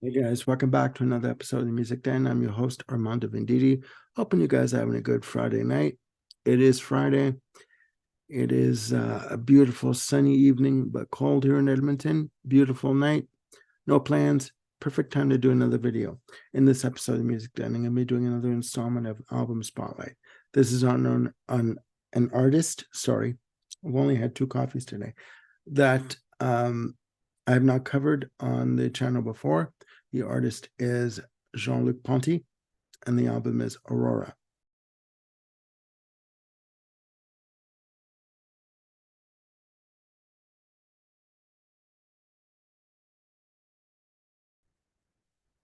Hey guys, welcome back to another episode of the Music Den. I'm your host, Armando Venditti. Hoping you guys are having a good Friday night. It is Friday. It is a beautiful sunny evening, but cold here in Edmonton. Beautiful night. No plans. Perfect time to do another video. In this episode of the Music Den, I'm going to be doing another installment of Album Spotlight. This is on an artist. Sorry, I've only had 2 coffees today. That I have not covered on the channel before. The artist is Luc Ponty, and the album is Aurora.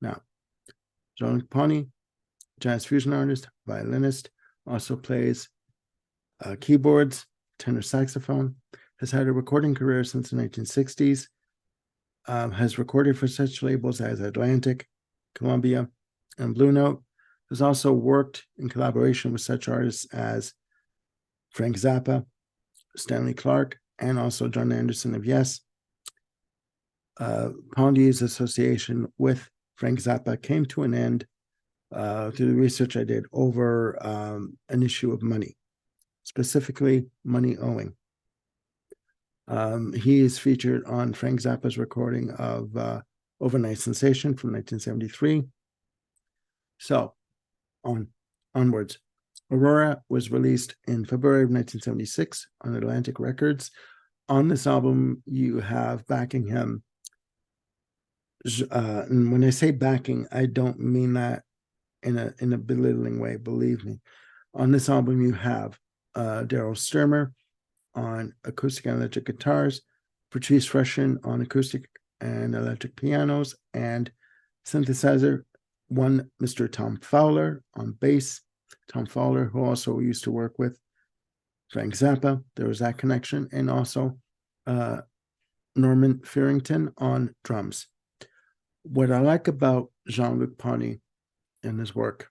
Now, Luc Ponty, jazz fusion artist, violinist, also plays keyboards, tenor saxophone, has had a recording career since the 1960s, has recorded for such labels as Atlantic, Columbia, and Blue Note. Has also worked in collaboration with such artists as Frank Zappa, Stanley Clarke, and also John Anderson of Yes. Ponty's association with Frank Zappa came to an end through the research I did over an issue of money, specifically money owing. He is featured on Frank Zappa's recording of Overnight Sensation from 1973. So, onwards. Aurora was released in February of 1976 on Atlantic Records. On this album, you have backing him. And when I say backing, I don't mean that in a belittling way, believe me. On this album, you have Daryl Stuermer on acoustic and electric guitars, Patrice Rushen on acoustic and electric pianos and synthesizer, one Mr. Tom Fowler on bass. Tom Fowler, who also used to work with Frank Zappa, there was that connection, and also Norman Fearington on drums. What I like about Luc Ponty and his work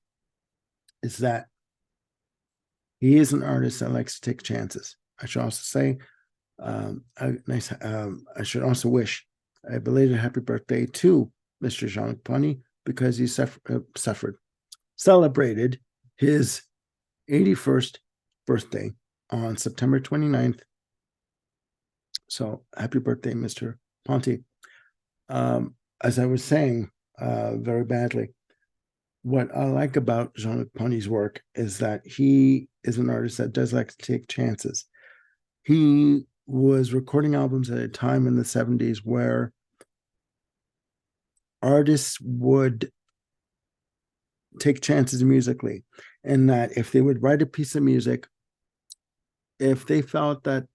is that he is an artist that likes to take chances. I should also say, I should also wish a belated happy birthday to Mr. Luc Ponty because he celebrated his 81st birthday on September 29th. So happy birthday, Mr. Ponty. As I was saying very badly, what I like about Luc Ponty's work is that he is an artist that does like to take chances. He was recording albums at a time in the 70s where artists would take chances musically, and that if they would write a piece of music, if they felt that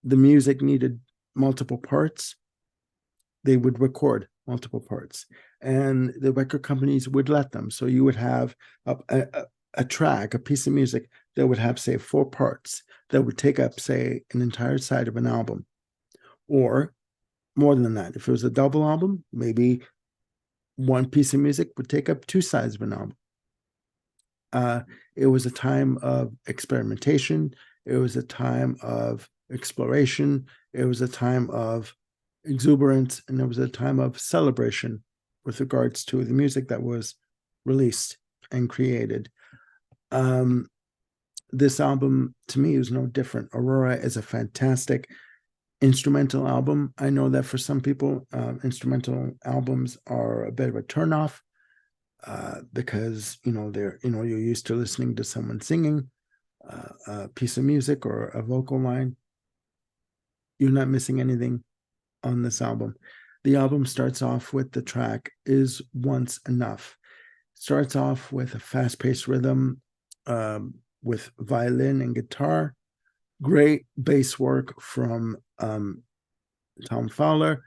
the music needed multiple parts, they would record multiple parts, and the record companies would let them. So you would have a track, a piece of music that would have, say, 4 parts that would take up, say, an entire side of an album, or more than that. If it was a double album, maybe one piece of music would take up 2 sides of an album. It was a time of experimentation. It was a time of exploration. It was a time of exuberance, and it was a time of celebration with regards to the music that was released and created. This album, to me, is no different. Aurora is a fantastic instrumental album. I know that for some people, instrumental albums are a bit of a turnoff because you're used to listening to someone singing a piece of music or a vocal line. You're not missing anything on this album. The album starts off with the track Is Once Enough. It starts off with a fast-paced rhythm with violin and guitar. Great bass work from Tom Fowler.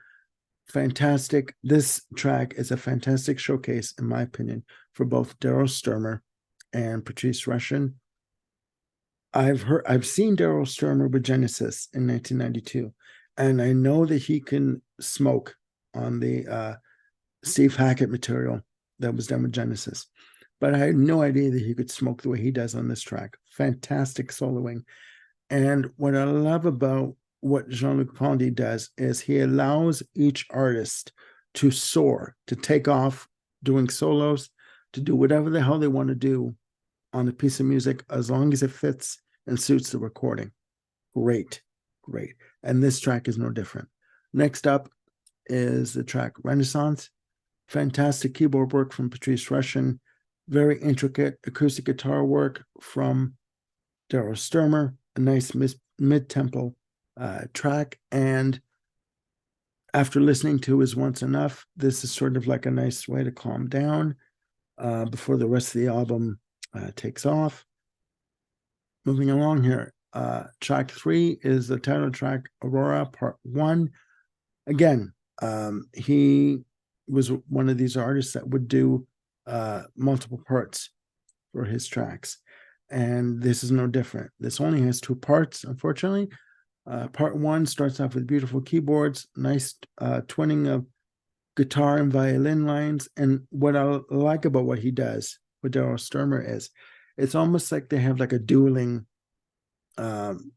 Fantastic. This track is a fantastic showcase, in my opinion, for both Daryl Stuermer and Patrice Rushen. I've seen Daryl Stuermer with Genesis in 1992, and I know that he can smoke on the Steve Hackett material that was done with Genesis, but I had no idea that he could smoke the way he does on this track. Fantastic soloing. And what I love about what Luc Ponty does is he allows each artist to soar, to take off, doing solos, to do whatever the hell they want to do on a piece of music, as long as it fits and suits the recording. Great, great. And this track is no different. Next up is the track Renaissance. Fantastic keyboard work from Patrice Rushen. Very intricate acoustic guitar work from Daryl Stuermer. A nice mid-tempo track. And after listening to Is Once Enough, this is sort of like a nice way to calm down before the rest of the album takes off. Moving along here, track 3 is the title track, Aurora, Part 1. Again, he was one of these artists that would do multiple parts for his tracks. And this is no different. This only has 2 parts, unfortunately. Part 1 starts off with beautiful keyboards, nice twinning of guitar and violin lines. And what I like about what he does with Daryl Stuermer is it's almost like they have like a dueling time.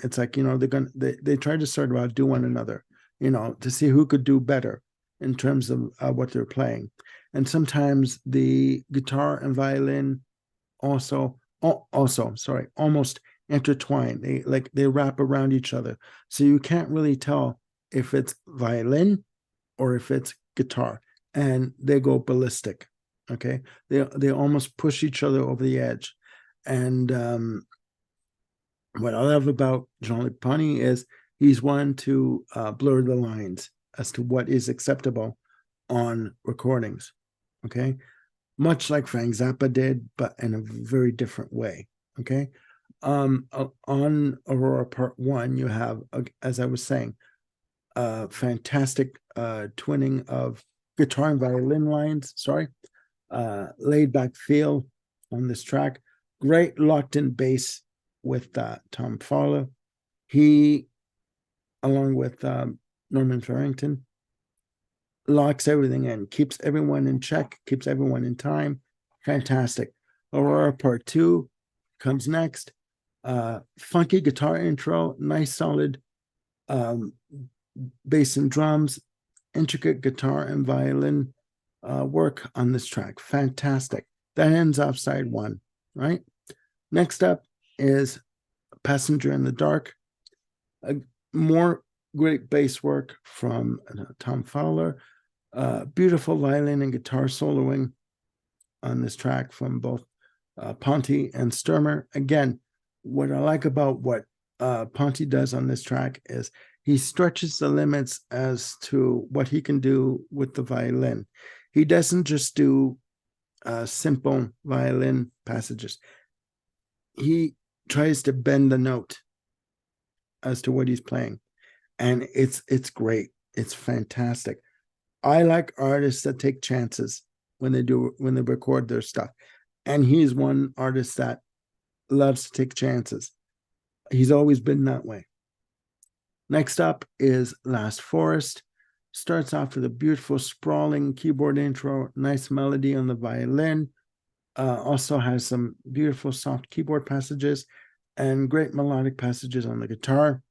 It's like, they try to sort of outdo one another, to see who could do better in terms of what they're playing. And sometimes the guitar and violin almost intertwine. They wrap around each other. So you can't really tell if it's violin or if it's guitar. And they go ballistic. Okay. They almost push each other over the edge. And what I love about Jean-Luc Ponty is he's one to blur the lines as to what is acceptable on recordings. Okay. Much like Frank Zappa did, but in a very different way. Okay. On Aurora Part 1, you have, as I was saying, fantastic twinning of guitar and violin lines. Laid back feel on this track. Great locked in bass with Tom Fowler. He, along with Norman Farrington, locks everything in, keeps everyone in check, keeps everyone in time. Fantastic. Aurora Part 2 comes next. Funky guitar intro, nice solid bass and drums, intricate guitar and violin work on this track. Fantastic. That ends off side 1, right? Next up is Passenger in the Dark. More great bass work from Tom Fowler. Beautiful violin and guitar soloing on this track from both Ponty and Stuermer. Again, what I like about what Ponty does on this track is he stretches the limits as to what he can do with the violin. He doesn't just do simple violin passages. He tries to bend the note as to what he's playing. And it's great. It's fantastic. I like artists that take chances when they record their stuff. And he's one artist that loves to take chances. He's always been that way. Next up is Last Forest. Starts off with a beautiful sprawling keyboard intro, nice melody on the violin. Also has some beautiful soft keyboard passages and great melodic passages on the guitar.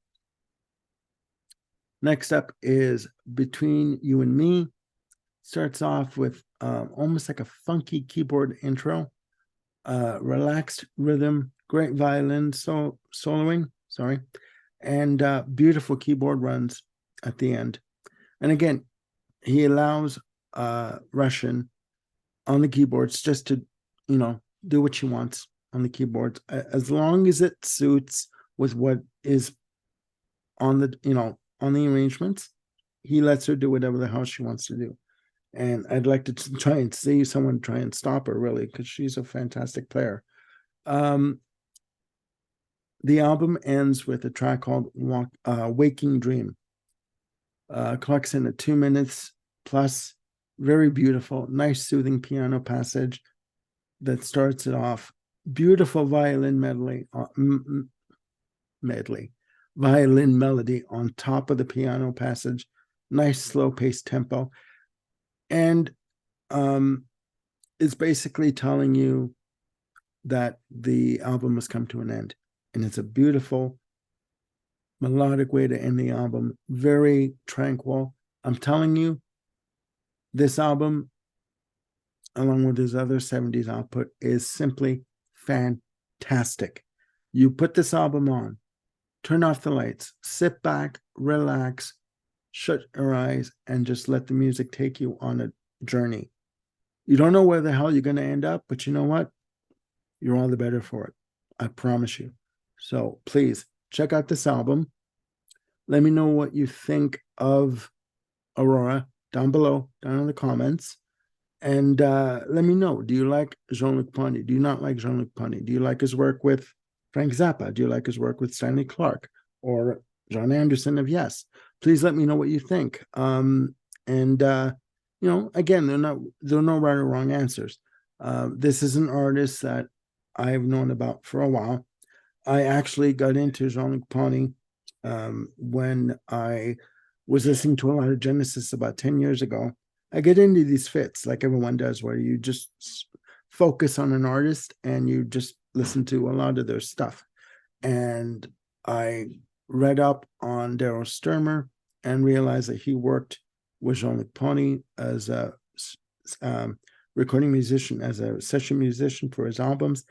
Next up is Between You and Me. Starts off with almost like a funky keyboard intro, relaxed rhythm, great violin soloing, and beautiful keyboard runs at the end. And again, he allows Rushen on the keyboards just to, do what she wants on the keyboards, as long as it suits with what is on the, on the arrangements. He lets her do whatever the hell she wants to do. And I'd like to try and see someone try and stop her, really, because she's a fantastic player. The album ends with a track called Waking Dream. Clocks in at 2 minutes plus. Very beautiful, nice soothing piano passage that starts it off. Beautiful violin violin melody on top of the piano passage. Nice slow paced tempo. And it's basically telling you that the album has come to an end. And it's a beautiful melodic way to end the album. Very tranquil. I'm telling you, This album, along with his other 70s output, is simply fantastic. You put this album on, turn off the lights, sit back, relax, shut your eyes, and just let the music take you on a journey. You don't know where the hell you're going to end up, but you know what? You're all the better for it. I promise you. So please check out this album. Let me know what you think of Aurora down below, down in the comments. And let me know, do you like Jean-Luc Ponty? Do you not like Jean-Luc Ponty? Do you like his work with Frank Zappa? Do you like his work with Stanley Clarke or John Anderson of Yes? Please let me know what you think. Again, there are no right or wrong answers. This is an artist that I've known about for a while. I actually got into Jean-Luc Ponty when I was listening to a lot of Genesis about 10 years ago. I get into these fits like everyone does, where you just focus on an artist and you just listen to a lot of their stuff. And I read up on Daryl Stuermer and realized that he worked with Jean-Luc Ponty as a recording musician, as a session musician for his albums.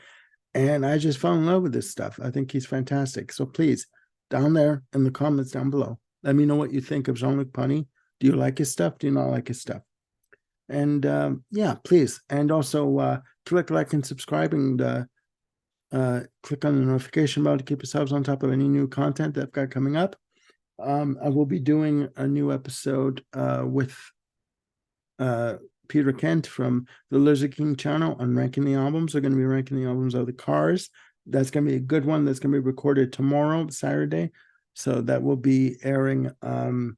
And I just fell in love with this stuff. I think he's fantastic. So please, down there in the comments down below, let me know what you think of Jean-Luc Ponty. Do you like his stuff? Do you not like his stuff? And yeah, please. And also click like and subscribe, and click on the notification bell to keep yourselves on top of any new content that I've got coming up. I will be doing a new episode with Peter Kent from the Lizard King channel on ranking the albums. We're going to be ranking the albums of the Cars. That's going to be a good one. That's going to be recorded tomorrow, Saturday. So that will be airing on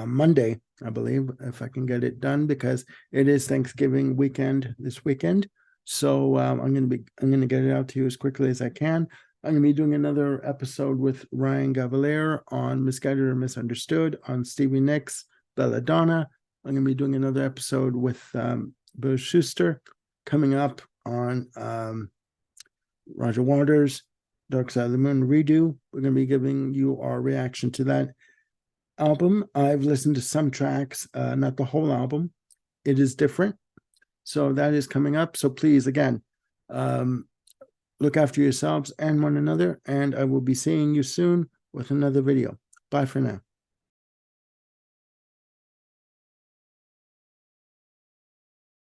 Monday, I believe, if I can get it done, because it is Thanksgiving weekend this weekend. So I'm going to get it out to you as quickly as I can. I'm going to be doing another episode with Ryan Gavalier on Misguided or Misunderstood, on Stevie Nicks, Belladonna. I'm going to be doing another episode with Bill Schuster coming up on Roger Waters, Dark Side of the Moon redo. We're going to be giving you our reaction to that album. I've listened to some tracks, not the whole album. It is different. So that is coming up. So please, again, look after yourselves and one another. And I will be seeing you soon with another video. Bye for now.